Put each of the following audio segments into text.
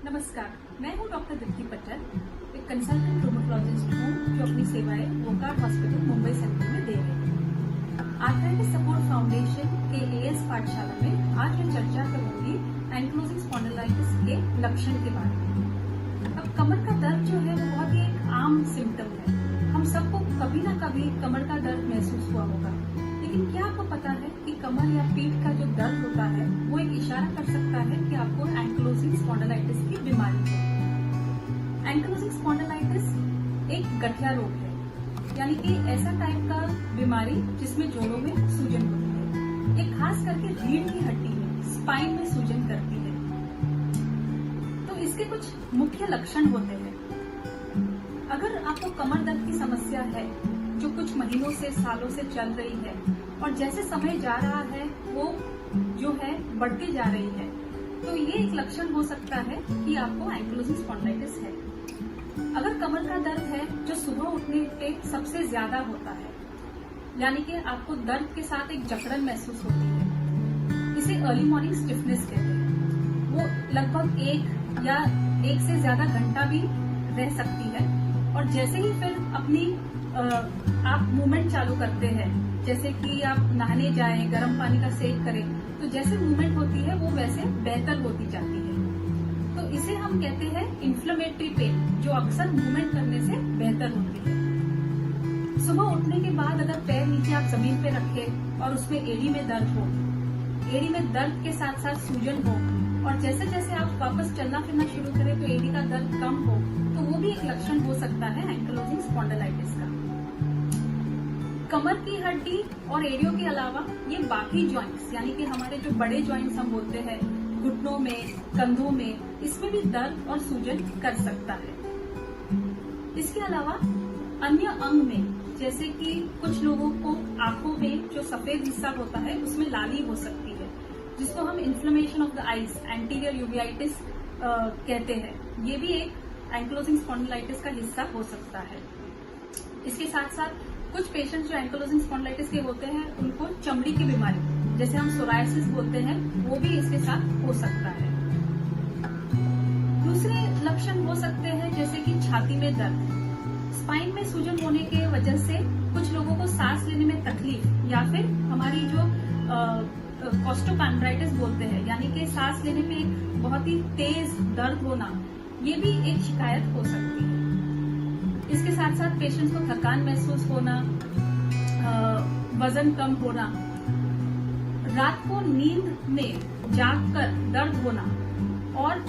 नमस्कार, मैं हूं डॉक्टर दीप्ति पटेल, एक कंसल्टेंट रूमेटोलॉजिस्ट हूं जो अपनी सेवाएं वोकार्ड हॉस्पिटल मुंबई सेंट्रल में दे रही हूं। आर्थराइटिस सपोर्ट फाउंडेशन के एएस पाठशाला में आज मैं चर्चा करूंगी एंकिलोजिंग स्पॉन्डिलाइटिस के लक्षण के बारे में। अब कमर का दर्द जो है वो बहुत ही एक आम सिम्टम है। हम सबको कभी ना कभी कमर का दर्द महसूस हुआ होगा, लेकिन क्या आपको पता है कि कमर या पीठ का जो दर्द होता है वो एक इशारा कर सकता है कि आपको एंकिलोजिंग स्पॉन्डिलाइटिस की बीमारी है। एंकिलोजिंग स्पॉन्डिलाइटिस एक गठिया रोग है, यानी कि ऐसा टाइप का बीमारी जिसमें जोड़ों में सूजन होती है। ये खास करके रीढ़ की हड्डी में, स्पाइन में सूजन करती है। तो इसके कुछ मुख्य लक्षण होते हैं। अगर आपको कमर दर्द की समस्या है जो कुछ महीनों से, सालों से चल रही है और जैसे समय जा रहा है वो जो है बढ़ती जा रही है, तो ये एक लक्षण हो सकता है कि आपको एंकिलोजिंग स्पॉन्डिलाइटिस है। अगर कमर का दर्द है जो सुबह उठने पे सबसे ज्यादा होता है, यानी कि आपको दर्द के साथ एक जकड़न महसूस होती है, इसे अर्ली मॉर्निंग स्टिफनेस कहते हैं। वो लगभग एक से ज्यादा घंटा भी रह सकती है और जैसे ही फिर अपनी आप मूवमेंट चालू करते हैं, जैसे कि आप नहाने जाएं, गर्म पानी का सेक करें, तो जैसे मूवमेंट होती है वो वैसे बेहतर होती जाती है। तो इसे हम कहते हैं इन्फ्लेमेटरी पेन, जो अक्सर मूवमेंट करने से बेहतर होती है। सुबह उठने के बाद अगर पैर नीचे आप जमीन पे रखें और उसमें एड़ी में दर्द हो, एड़ी में दर्द के साथ साथ सूजन हो और जैसे जैसे आप वापस चलना फिरना शुरू करें तो एड़ी का दर्द कम हो, तो वो भी एक लक्षण हो सकता है एंकिलोजिंग स्पॉन्डिलाइटिस का। कमर की हड्डी और एड़ियों के अलावा ये बाकी जॉइंट्स, यानी कि हमारे जो बड़े जॉइंट्स हम बोलते हैं, घुटनों में, कंधों में, इसमें भी दर्द और सूजन कर सकता है। इसके अलावा अन्य अंग में, जैसे कि कुछ लोगों को आंखों में जो सफेद हिस्सा होता है उसमें लाली हो सकती है, जिसको हम inflammation of the eyes, anterior uveitis कहते हैं। ये भी एक एंकिलोजिंग स्पॉन्डिलाइटिस का हिस्सा हो सकता है। इसके साथ साथ कुछ पेशेंट्स जो एंकिलोजिंग स्पॉन्डिलाइटिस के होते हैं उनको चमड़ी की बीमारी, जैसे हम सोरायसिस बोलते हैं, वो भी इसके साथ हो सकता है। दूसरे लक्षण हो सकते हैं जैसे कि छाती में दर्द, स्पाइन में सूजन होने के वजह से कुछ लोगों को सांस लेने में तकलीफ, या फिर हमारी जो कॉस्टोकॉन्ड्राइटिस बोलते हैं, यानी कि सांस लेने में एक बहुत ही तेज दर्द होना, ये भी एक शिकायत हो सकती है। इसके साथ साथ पेशेंट्स को थकान महसूस होना, वजन कम होना, रात को नींद में जागकर दर्द होना और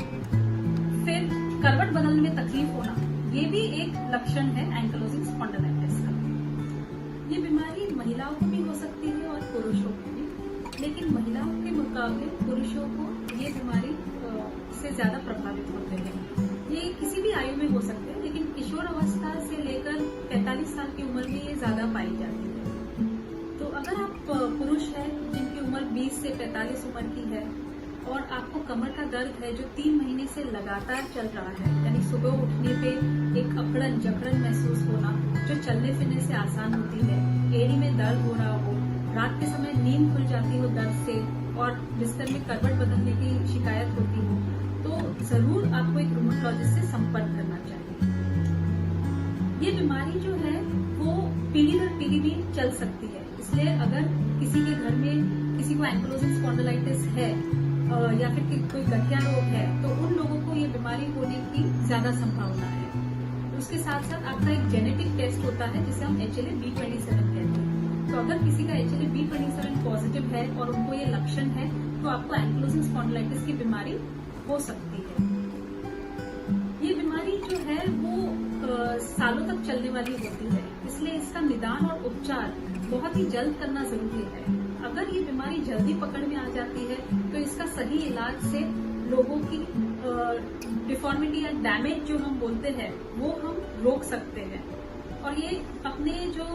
फिर करवट बदलने में तकलीफ होना, ये भी एक लक्षण है एंकिलोजिंग स्पॉन्डिलाइटिस का। ये बीमारी महिलाओं को भी हो सकती है और पुरुषों को भी, लेकिन महिलाओं के मुकाबले पुरुषों को ये बीमारी से ज्यादा प्रभावित होते हैं। ये किसी भी आयु में हो सकते हैं, लेकिन किशोर अवस्था से लेकर 45 साल की उम्र में ये ज्यादा पाई जाती है। तो अगर आप पुरुष हैं जिनकी उम्र 20 से 45 उम्र की है और आपको कमर का दर्द है जो 3 महीने से लगातार चल रहा है, यानी सुबह उठने पे एक अकड़न जकड़न महसूस होना जो चलने फिरने से आसान होती है, एड़ी में दर्द हो रहा हो, रात के समय नींद खुल जाती हो दर्द से और बिस्तर में करवट बदलने की शिकायत होती हो, तो जरूर आपको एक रूमेटोलॉजिस्ट से संपर्क करना चाहिए। ये बीमारी जो है वो पीढ़ी दर पीढ़ी भी चल सकती है, इसलिए अगर किसी के घर में किसी को एंकिलोजिंग स्पॉन्डिलाइटिस है या फिर कोई गठिया रोग है, तो उन लोगों को ये बीमारी होने की ज्यादा संभावना है। उसके साथ साथ आपका एक जेनेटिक टेस्ट होता है जिसे हम HLA-B27 कहते हैं। तो अगर किसी का HLA-B27 पॉजिटिव है और उनको ये लक्षण है, तो आपको एंकिलोजिंग स्पॉन्डिलाइटिस की बीमारी हो सकती है। ये बीमारी जो है वो सालों तक चलने वाली होती है, इसलिए इसका निदान और उपचार बहुत ही जल्द करना जरूरी है। अगर ये बीमारी जल्दी पकड़ में आ जाती है तो इसका सही इलाज से लोगों की डिफॉर्मिटी या डैमेज जो हम बोलते हैं वो हम रोक सकते हैं, और ये अपने जो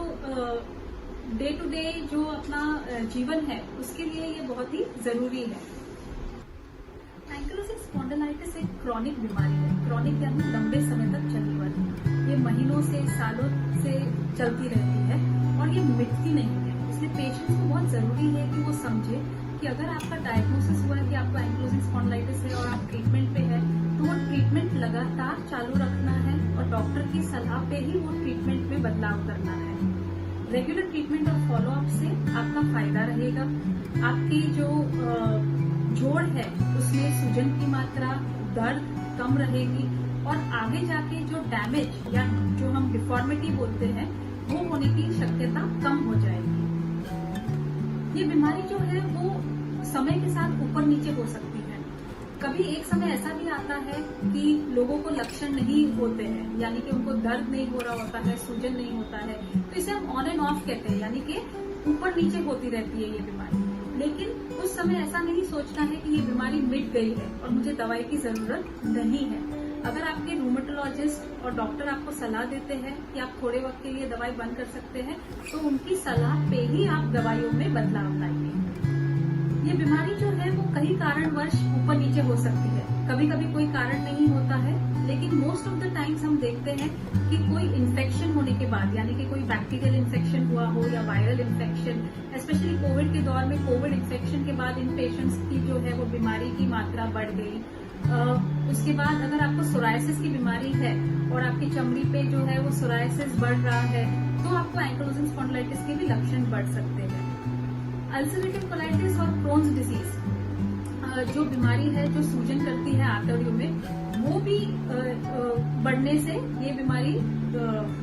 डे टू डे जो अपना जीवन है उसके लिए ये बहुत ही जरूरी है। एंकिलोजिंग स्पॉन्डिलाइटिस एक क्रॉनिक बीमारी है। क्रॉनिक यानी लंबे समय तक चलने वाली, ये महीनों से, सालों से चलती रहती है और ये मिटती नहीं है। इसलिए पेशेंट्स को बहुत जरूरी है कि वो समझे कि अगर आपका डायग्नोसिस हुआ है कि आपको एंकिलोजिंग स्पॉन्डिलाइटिस है और आप ट्रीटमेंट पे है, तो वो ट्रीटमेंट लगातार चालू रखना है और डॉक्टर की सलाह पे ही वो ट्रीटमेंट में बदलाव करना है। रेगुलर ट्रीटमेंट और फॉलोअप से आपका फायदा रहेगा। आपकी जो जोड़ है उसमें सूजन की मात्रा, दर्द कम रहेगी और आगे जाके जो डैमेज या जो हम डिफॉर्मिटी बोलते हैं वो होने की शक्यता कम हो जाएगी। ये बीमारी जो है वो समय के साथ ऊपर नीचे हो सकती है। कभी एक समय ऐसा भी आता है कि लोगों को लक्षण नहीं होते हैं, यानी कि उनको दर्द नहीं हो रहा होता है, सूजन नहीं होता है, तो इसे हम ऑन एंड ऑफ कहते हैं, यानी कि ऊपर नीचे होती रहती है ये बीमारी। लेकिन उस समय ऐसा नहीं सोचना है कि ये बीमारी मिट गई है और मुझे दवाई की जरूरत नहीं है। अगर आपके रूमेटोलॉजिस्ट और डॉक्टर आपको सलाह देते हैं कि आप थोड़े वक्त के लिए दवाई बंद कर सकते हैं, तो उनकी सलाह पे ही आप दवाइयों में बदलाव लाइए। ये बीमारी जो है वो कई कारणवश ऊपर नीचे हो सकती है। कभी कभी कोई कारण नहीं होता है, लेकिन मोस्ट ऑफ द टाइम्स हम देखते हैं कि कोई इन्फेक्शन होने के बाद, यानी कि कोई बैक्टीरियल इन्फेक्शन हुआ हो या वायरल इन्फेक्शन, स्पेशली कोविड के दौर में कोविड इन्फेक्शन के बाद इन पेशेंट्स की जो है वो बीमारी की मात्रा बढ़ गई। उसके बाद अगर आपको सोरायसिस की बीमारी है और आपकी चमड़ी पे जो है वो सोरायसिस बढ़ रहा है, तो आपको एंकिलोजिंग स्पॉन्डिलाइटिस के भी लक्षण बढ़ सकते हैं। अल्सरेटिव कोलाइटिस और क्रोन्स डिजीज जो बीमारी है जो सूजन करती है आंतड़ियों में, वो भी बढ़ने से ये बीमारी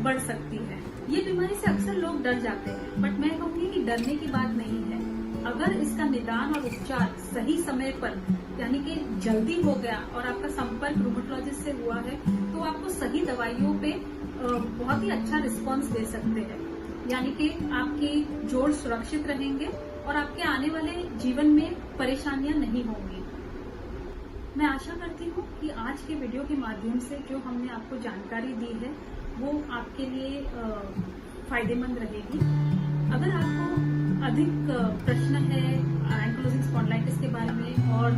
बढ़ सकती है। ये बीमारी से अक्सर लोग डर जाते हैं, बट मैं कहूंगी कि डरने की बात नहीं है। अगर इसका निदान और उपचार सही समय पर, यानी कि जल्दी हो गया और आपका संपर्क रूमेटोलॉजिस्ट से हुआ है, तो आपको सही दवाइयों पे बहुत ही अच्छा रिस्पांस दे सकते हैं, यानी कि आपकी जोड़ सुरक्षित रहेंगे और आपके आने वाले जीवन में परेशानियां नहीं होंगी। मैं आशा करती हूँ कि आज के वीडियो के माध्यम से जो हमने आपको जानकारी दी है वो आपके लिए फायदेमंद रहेगी। अगर आपको अधिक प्रश्न है एंकिलोजिंग स्पॉन्डिलाइटिस के बारे में और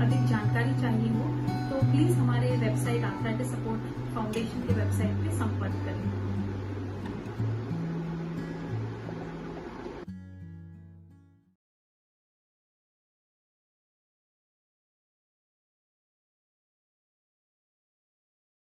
अधिक जानकारी चाहिए हो, तो प्लीज हमारे वेबसाइट आर्थराइटिस सपोर्ट फाउंडेशन के वेबसाइट पे संपर्क करें।